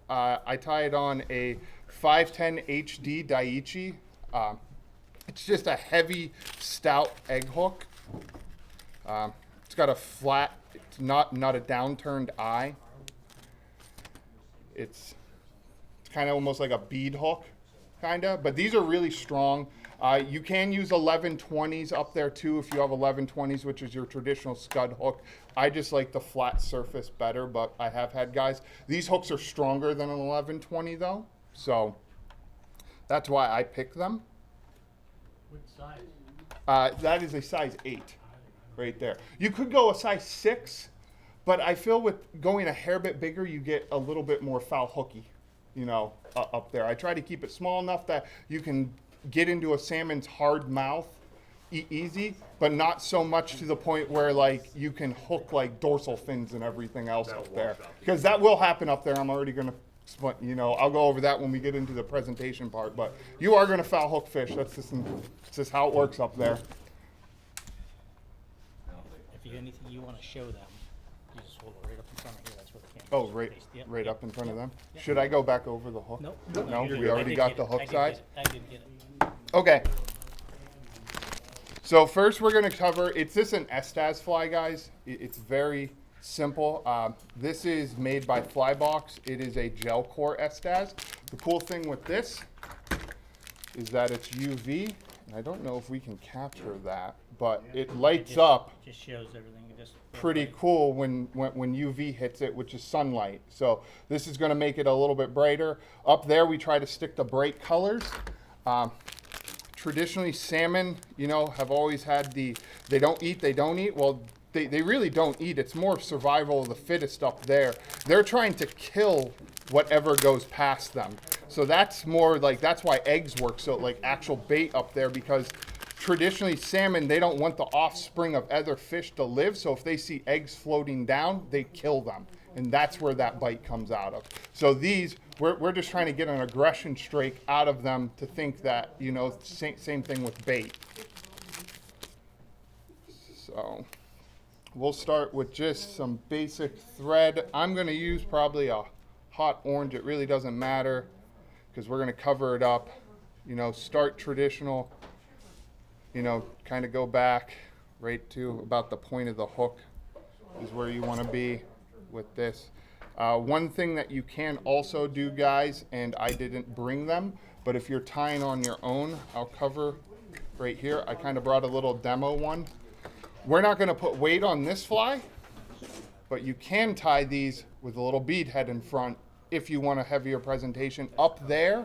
I tie it on a 510 HD Daiichi. It's just a heavy, stout egg hook. It's got a flat, it's not a downturned eye. It's kind of almost like a bead hook, kind of. But these are really strong. You can use 1120s up there too if you have 1120s, which is your traditional scud hook. I just like the flat surface better, but I have had guys. These hooks are stronger than an 1120 though, so that's why I pick them. What size? That is a size 8 right there. You could go a size 6, but I feel with going a hair bit bigger, you get a little bit more foul hooky, you know, up there. I try to keep it small enough that you can get into a salmon's hard mouth easy, but not so much to the point where like you can hook like dorsal fins and everything else up there, because that will happen up there. I'm already going to, you know, I'll go over that when we get into the presentation part, but you are going to foul hook fish. That's just how it works up there. If you have anything you want to show them, you just hold it right up in front of here. That's where the camera Oh, is right, faced. Yep, right yep, up in front of yep, them. yep. Should I go back over the hook? Nope. No, You're we good. already I did got get the it. hook I did size. get it. I did get it. Okay. So first we're going to cover, it's just an Estaz fly, guys. It's very simple. This is made by Flybox. It is a gel core Estaz. The cool thing with this is that it's UV. And I don't know if we can capture that, but it lights up Just shows everything. Just pretty cool when UV hits it, which is sunlight. So this is going to make it a little bit brighter. Up there we try to stick to bright colors. Traditionally salmon, you know, have always had the, they don't eat. Well, they really don't eat. It's more survival of the fittest up there. They're trying to kill whatever goes past them. So that's more like, that's why eggs work so like actual bait up there, because traditionally salmon, they don't want the offspring of other fish to live. So if they see eggs floating down, they kill them. And that's where that bite comes out of. So these, we're just trying to get an aggression streak out of them to think that, you know, same thing with bait. So we'll start with just some basic thread. I'm going to use probably a hot orange. It really doesn't matter because we're going to cover it up. You know, start traditional, you know, kind of go back right to about the point of the hook is where you want to be with this. One thing that you can also do, guys, and I didn't bring them, but if you're tying on your own, I'll cover right here. I kind of brought a little demo one. We're not going to put weight on this fly, but you can tie these with a little bead head in front if you want a heavier presentation. Up there,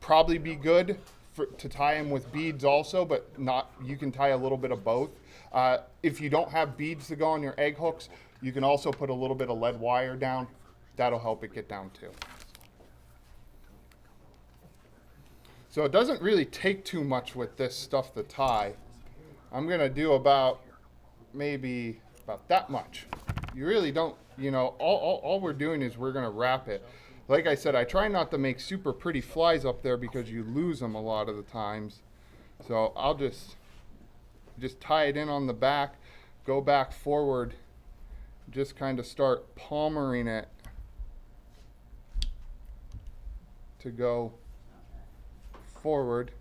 probably be good to tie them with beads also, but not, you can tie a little bit of both. If you don't have beads to go on your egg hooks, you can also put a little bit of lead wire down. That'll help it get down too. So it doesn't really take too much with this stuff to tie. I'm gonna do about maybe about that much. You really don't, you know, all we're doing is we're gonna wrap it. Like I said, I try not to make super pretty flies up there because you lose them a lot of the times. So I'll just tie it in on the back, go back forward, just kind of start palmering it to go forward.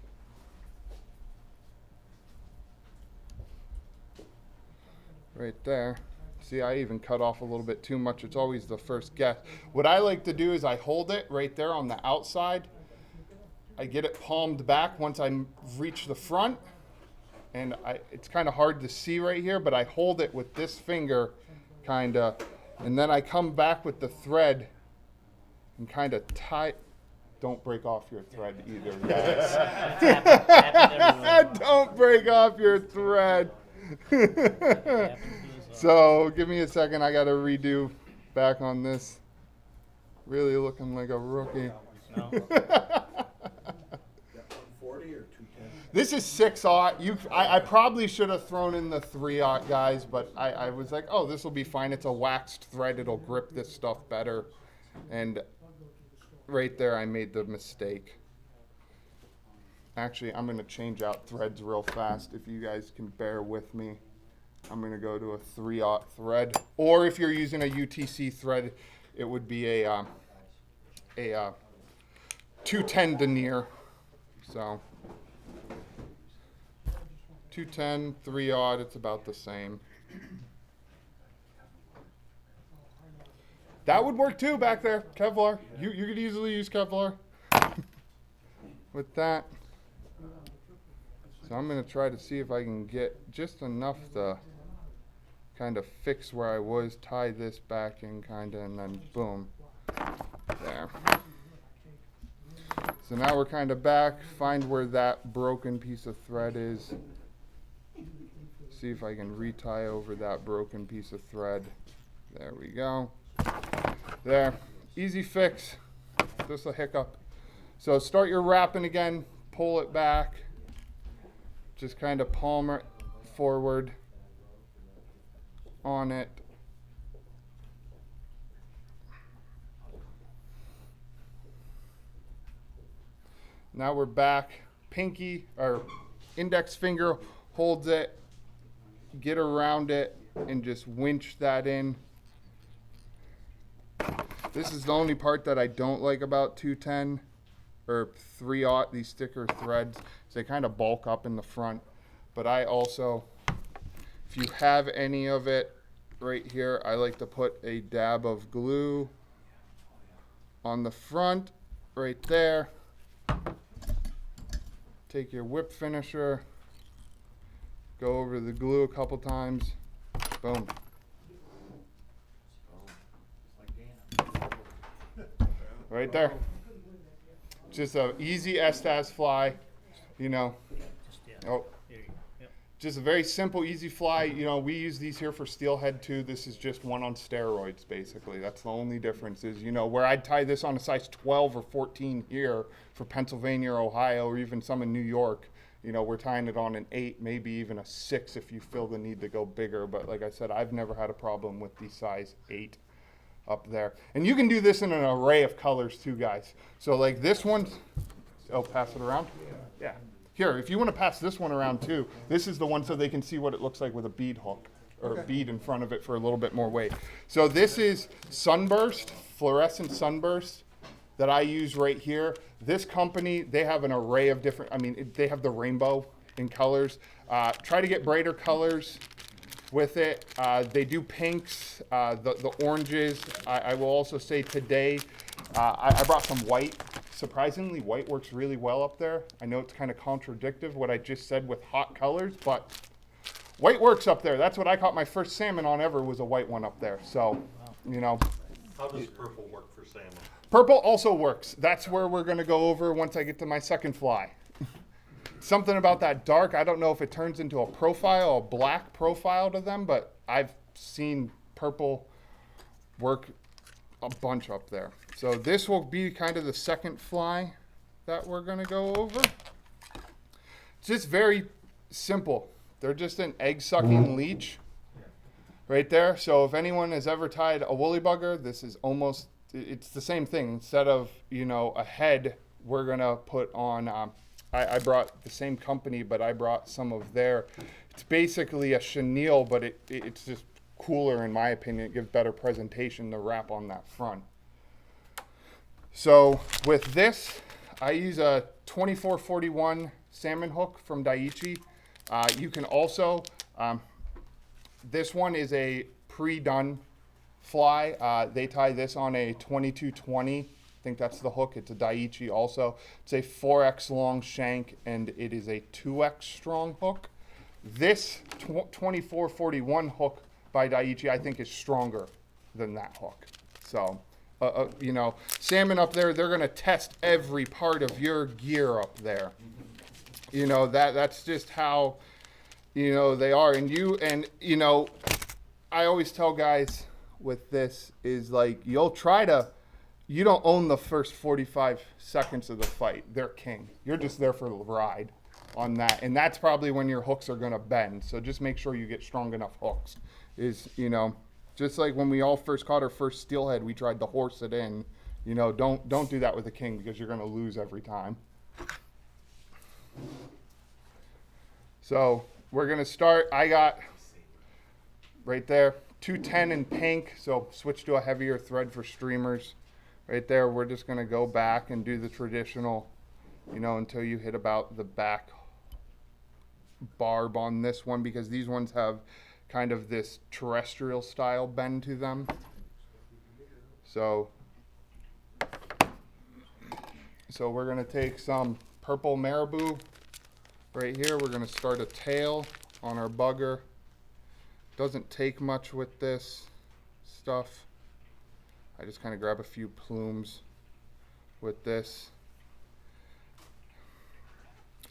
Right there. See, I even cut off a little bit too much. It's always the first guess. What I like to do is I hold it right there on the outside. I get it palmed back once I reach the front. And it's kind of hard to see right here, but I hold it with this finger kind of, and then I come back with the thread and kind of tie. Don't break off your thread either, guys. Don't break off your thread. So give me a second. I got to redo back on this. Really looking like a rookie. No. 40 or 210? This is 6/0. I probably should have thrown in the 3/0, guys, but I was like, oh, this will be fine. It's a waxed thread. It'll grip this stuff better. And right there, I made the mistake. Actually, I'm going to change out threads real fast. If you guys can bear with me, I'm going to go to a 3/0 thread. Or if you're using a UTC thread, it would be a a 210 denier. So 210, 3/0, it's about the same. That would work too back there, Kevlar. You could easily use Kevlar with that. So I'm gonna try to see if I can get just enough to kind of fix where I was, tie this back in kind of, and then boom, there. So now we're kind of back, find where that broken piece of thread is. See if I can retie over that broken piece of thread. There we go. There, easy fix, just a hiccup. So start your wrapping again, pull it back, just kind of palm it forward on it. Now we're back, pinky or index finger holds it, get around it and just winch that in. This is the only part that I don't like about 210 or 3/0, these thicker threads. They kind of bulk up in the front. But I also, if you have any of it right here, I like to put a dab of glue on the front right there. Take your whip finisher, go over the glue a couple times, boom. Right there. Just an easy Estaz fly, you know. Oh, just a very simple, easy fly. You know, we use these here for steelhead too. This is just one on steroids, basically. That's the only difference is, you know, where I'd tie this on a size 12 or 14 here for Pennsylvania or Ohio or even some in New York, you know, we're tying it on an 8, maybe even a 6 if you feel the need to go bigger. But like I said, I've never had a problem with the size 8. Up there. And you can do this in an array of colors too, guys. So like this one, oh, pass it around? Yeah. Here, if you want to pass this one around too, this is the one so they can see what it looks like with a bead hook or a bead in front of it for a little bit more weight. So this is Sunburst, fluorescent Sunburst that I use right here. This company, they have an array of different, I mean, they have the rainbow in colors. Try to get brighter colors with it. They do pinks, the oranges. I will also say today, I brought some white. Surprisingly, white works really well up there. I know it's kind of contradictive what I just said with hot colors, but white works up there. That's what I caught my first salmon on ever was a white one up there. So, you know. How does purple work for salmon? Purple also works. That's where we're gonna go over once I get to my second fly. Something about that dark, I don't know if it turns into a profile, a black profile to them, but I've seen purple work a bunch up there. So this will be kind of the second fly that we're gonna go over. It's just very simple. They're just an egg-sucking leech right there. So if anyone has ever tied a woolly bugger, this is almost, it's the same thing. Instead of, you know, a head, we're gonna put on, I brought the same company, but I brought some of their, it's basically a chenille, but it's just cooler in my opinion. It gives better presentation to wrap on that front. So with this, I use a 2441 salmon hook from Daiichi. You can also, this one is a pre-done fly. They tie this on a 2220. I think that's the hook. It's a Daiichi also. It's a 4X long shank and it is a 2X strong hook. This 2441 hook by Daiichi I think is stronger than that hook. So, you know, salmon up there, they're gonna test every part of your gear up there. You know, that's just how, you know, they are. And you know, I always tell guys with this is like, you don't own the first 45 seconds of the fight. They're king. You're just there for the ride on that. And that's probably when your hooks are gonna bend. So just make sure you get strong enough hooks. Is, you know, just like when we all first caught our first steelhead, we tried to horse it in. You know, don't do that with a king because you're gonna lose every time. So we're gonna start, I got right there, 210 in pink. So switch to a heavier thread for streamers. Right there, we're just gonna go back and do the traditional, you know, until you hit about the back barb on this one, because these ones have kind of this terrestrial style bend to them. So we're gonna take some purple marabou right here. We're gonna start a tail on our bugger. Doesn't take much with this stuff. I just kind of grab a few plumes with this.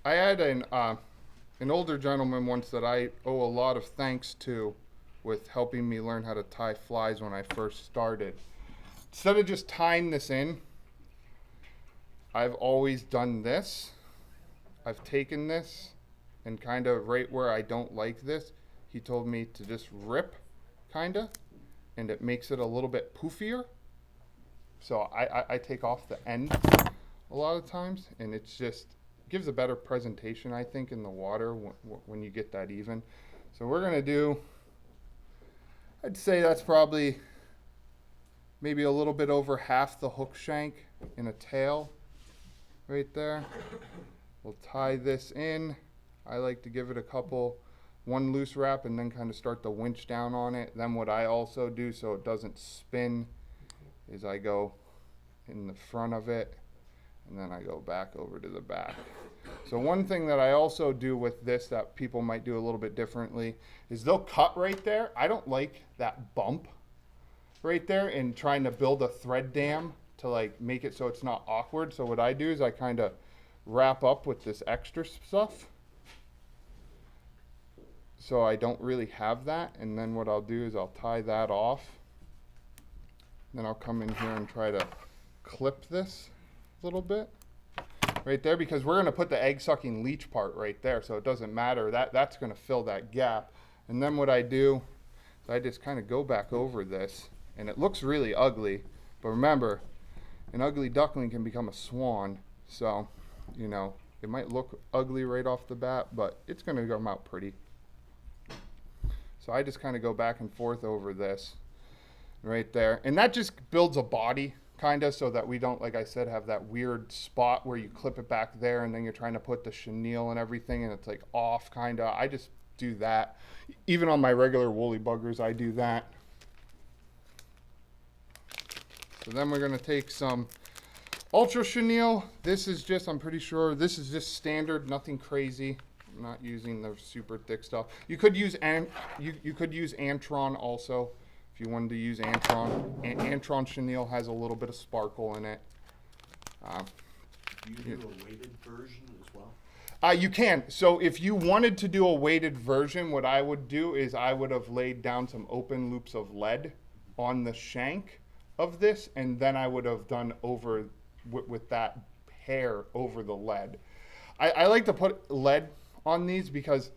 I had an older gentleman once that I owe a lot of thanks to with helping me learn how to tie flies when I first started. Instead of just tying this in, I've always done this. I've taken this and kind of right where I don't like this, he told me to just rip, kinda, and it makes it a little bit poofier. So I take off the end a lot of times, and it's just gives a better presentation, I think, in the water when you get that even. So we're gonna do, I'd say that's probably maybe a little bit over half the hook shank in a tail right there. We'll tie this in. I like to give it one loose wrap and then kind of start to winch down on it. Then what I also do so it doesn't spin is I go in the front of it and then I go back over to the back. So one thing that I also do with this that people might do a little bit differently is they'll cut right there. I don't like that bump right there and trying to build a thread dam to like make it so it's not awkward. So what I do is I kind of wrap up with this extra stuff so I don't really have that, and then what I'll do is I'll tie that off. Then I'll come in here and try to clip this a little bit right there, because we're going to put the egg sucking leech part right there, so it doesn't matter, that's going to fill that gap. And then what I do is I just kind of go back over this, and it looks really ugly, but remember, an ugly duckling can become a swan. So, you know, it might look ugly right off the bat, but it's going to come out pretty. So I just kind of go back and forth over this right there. And that just builds a body kind of so that we don't, like I said, have that weird spot where you clip it back there and then you're trying to put the chenille and everything and it's like off kind of. I just do that. Even on my regular woolly buggers, I do that. So then we're going to take some ultra chenille. This is just, I'm pretty sure, this is just standard, nothing crazy. I'm not using the super thick stuff. You could use you could use Antron also if you wanted to use Antron. Antron chenille has a little bit of sparkle in it. Do you do a weighted version as well? You can. So if you wanted to do a weighted version, what I would do is I would have laid down some open loops of lead on the shank of this, and then I would have done over with that hair over the lead. I like to put lead on these because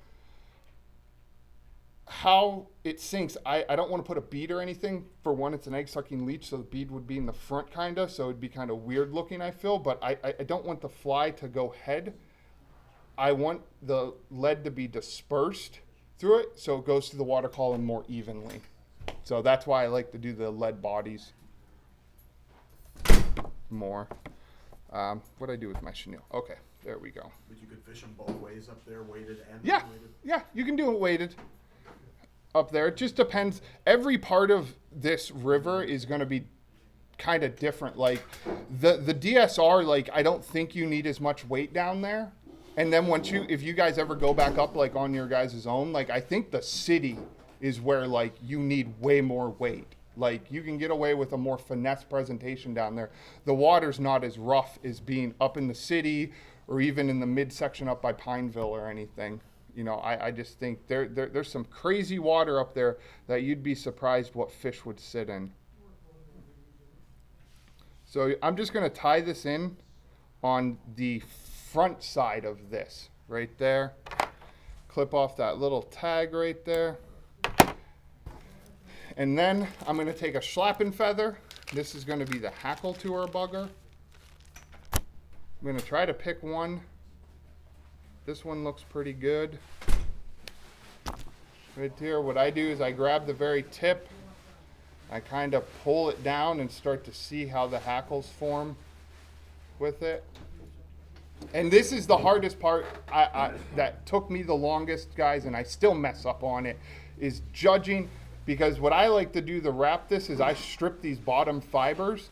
how it sinks, I don't want to put a bead or anything. For one, it's an egg sucking leech, so the bead would be in the front kind of, so it'd be kind of weird looking, I feel, but I don't want the fly to go head. I want the lead to be dispersed through it so it goes through the water column more evenly. So that's why I like to do the lead bodies more. What do I do with my chenille? Okay, there we go. But you could fish them both ways up there, weighted and Yeah, unweighted? yeah, you can do it weighted up there. It just depends. Every part of this river is going to be kind of different. Like the DSR, like I don't think you need as much weight down there. And then if you guys ever go back up like on your guys' own, like I think the city is where like you need way more weight. Like you can get away with a more finesse presentation down there. The water's not as rough as being up in the city or even in the midsection up by Pineville or anything. You know, I just think there's some crazy water up there that you'd be surprised what fish would sit in. So I'm just going to tie this in on the front side of this right there. Clip off that little tag right there. And then I'm going to take a schlappen feather. This is going to be the hackle to our bugger. I'm going to try to pick one. This one looks pretty good. Right here, what I do is I grab the very tip. I kind of pull it down and start to see how the hackles form with it. And this is the hardest part that took me the longest, guys, and I still mess up on it, is judging, because what I like to do to wrap this is I strip these bottom fibers,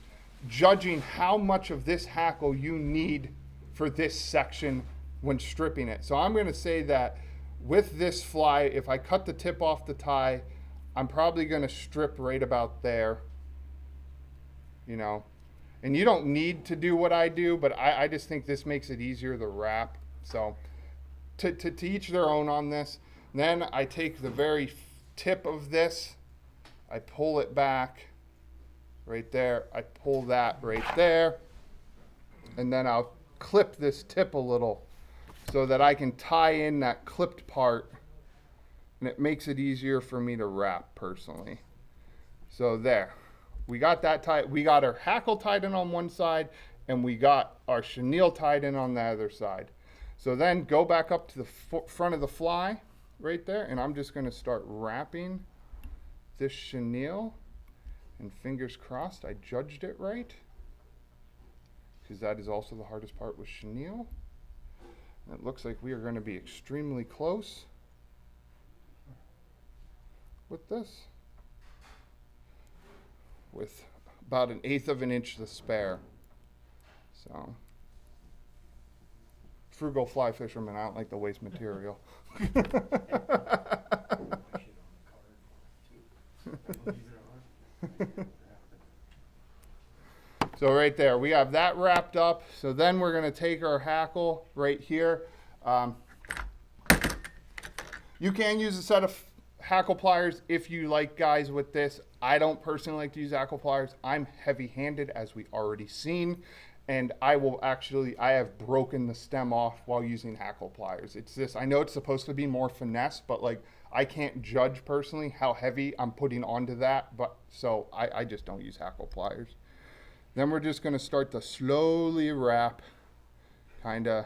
judging how much of this hackle you need for this section when stripping it. So I'm going to say that with this fly, if I cut the tip off the tie, I'm probably going to strip right about there, you know. And you don't need to do what I do, but I just think this makes it easier to wrap. So to each their own on this. Then I take the very tip of this, I pull it back right there. I pull that right there. And then I'll clip this tip a little so that I can tie in that clipped part. And it makes it easier for me to wrap personally. So there. We got that tied. We got our hackle tied in on one side, and we got our chenille tied in on the other side. So then go back up to the front of the fly right there, and I'm just going to start wrapping this chenille. And fingers crossed I judged it right, because that is also the hardest part with chenille. And it looks like we are going to be extremely close with this, with about 1/8 of an inch to spare. So, frugal fly fisherman, I don't like to waste material. So right there, we have that wrapped up. So then we're going to take our hackle right here. You can use a set of hackle pliers if you like, guys, with this. I don't personally like to use hackle pliers. I'm heavy-handed, as we already seen, and I have broken the stem off while using hackle pliers. It's this, I know it's supposed to be more finesse, but like I can't judge personally how heavy I'm putting onto that, but so I just don't use hackle pliers. Then we're just going to start to slowly wrap, kind of.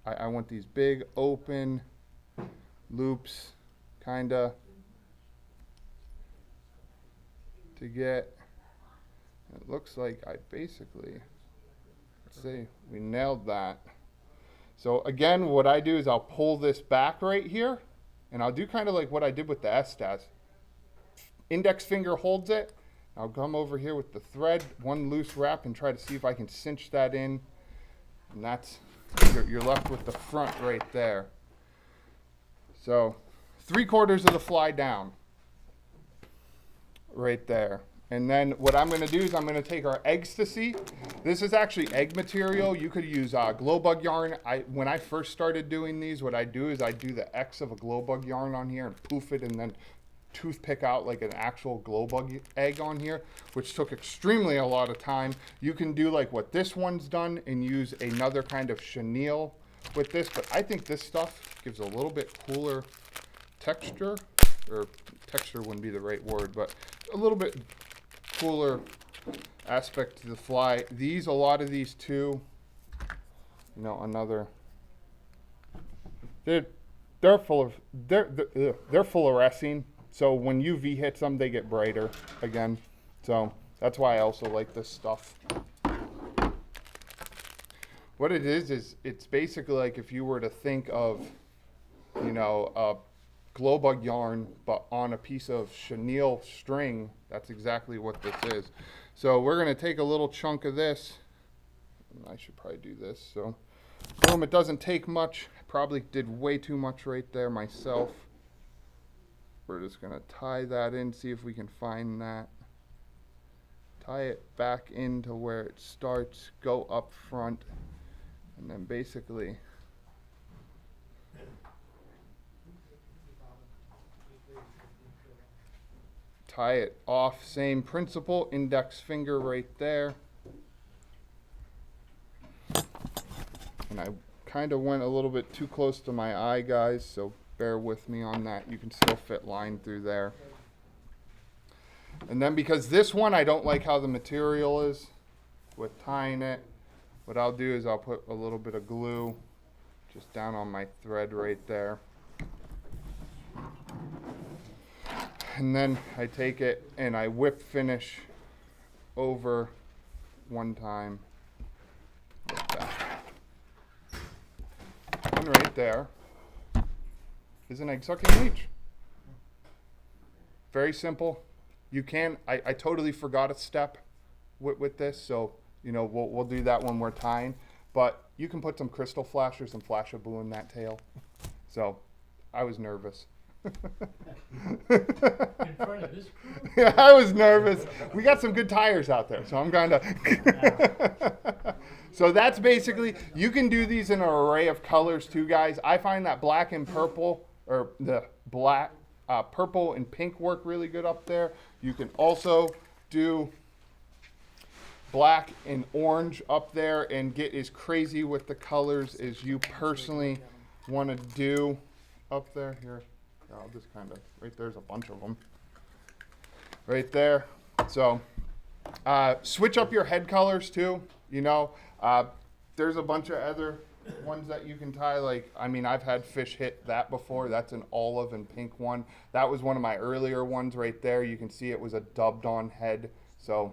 I want these big open loops, kind of, to get, it looks like I basically, let's see, we nailed that. So again, what I do is I'll pull this back right here, and I'll do kind of like what I did with the Estaz. Index finger holds it. I'll come over here with the thread, one loose wrap, and try to see if I can cinch that in. And that's, you're left with the front right there. So 3/4 of the fly down right there. And then what I'm going to do is I'm going to take our ecstasy. This is actually egg material. You could use glow bug yarn. When I first started doing these, what I do is I do the X of a glow bug yarn on here and poof it, and then toothpick out like an actual glow bug egg on here, which took extremely a lot of time. You can do like what this one's done and use another kind of chenille with this, but I think this stuff gives a little bit cooler texture, or texture wouldn't be the right word, but a little bit cooler aspect to the fly. A lot of these too, you know, they're fluorescing. So when UV hits them, they get brighter again. So that's why I also like this stuff. What it is it's basically like if you were to think of, you know, a glow bug yarn, but on a piece of chenille string. That's exactly what this is. So we're going to take a little chunk of this. I should probably do this. So boom, it doesn't take much. I probably did way too much right there myself. We're just going to tie that in, see if we can find that. Tie it back into where it starts, go up front, and then basically tie it off. Same principle, index finger right there. And I kind of went a little bit too close to my eye, guys, so bear with me on that. You can still fit line through there. And then because this one, I don't like how the material is with tying it, what I'll do is I'll put a little bit of glue just down on my thread right there. And then I take it and I whip finish over one time like that. And right there is an egg sucking leech. Very simple. You can, I totally forgot a step with this, so you know we'll do that when we're tying. But you can put some crystal flashers and flash a blue in that tail. So I was nervous. In front of this crew? Yeah, I was nervous. We got some good tires out there, so I'm kind of. So that's basically, you can do these in an array of colors too, guys. I find that black and purple, or the black, purple and pink work really good up there. You can also do black and orange up there and get as crazy with the colors as you personally want to do up there. Here, I'll just kind of, right there's a bunch of them. Right there. So switch up your head colors too. You know, there's a bunch of other ones that you can tie. Like, I mean, I've had fish hit that before. That's an olive and pink one. That was one of my earlier ones right there. You can see it was a dubbed on head. So,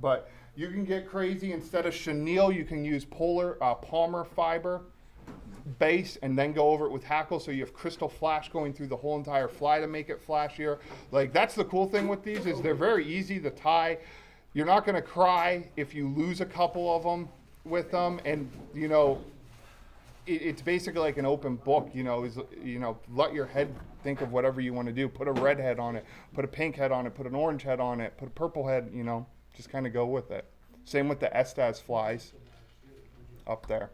but you can get crazy. Instead of chenille, you can use Palmer fiber base and then go over it with hackle, so you have crystal flash going through the whole entire fly to make it flashier. Like, that's the cool thing with these, is they're very easy to tie. You're not going to cry if you lose a couple of them with them, and you know it's basically like an open book. You know, let your head think of whatever you want to do. Put a red head on it, put a pink head on it, put an orange head on it, put a purple head, you know, just kind of go with it. Same with the Estaz flies up there.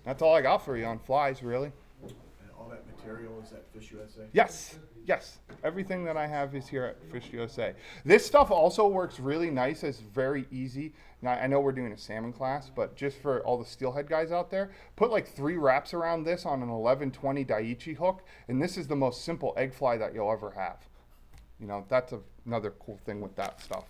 That's all I got for you on flies, really. And all that material is at Fish USA? Yes, yes. Everything that I have is here at Fish USA. This stuff also works really nice. It's very easy. Now, I know we're doing a salmon class, but just for all the steelhead guys out there, put like 3 wraps around this on an 1120 Daiichi hook, and this is the most simple egg fly that you'll ever have. You know, that's another cool thing with that stuff.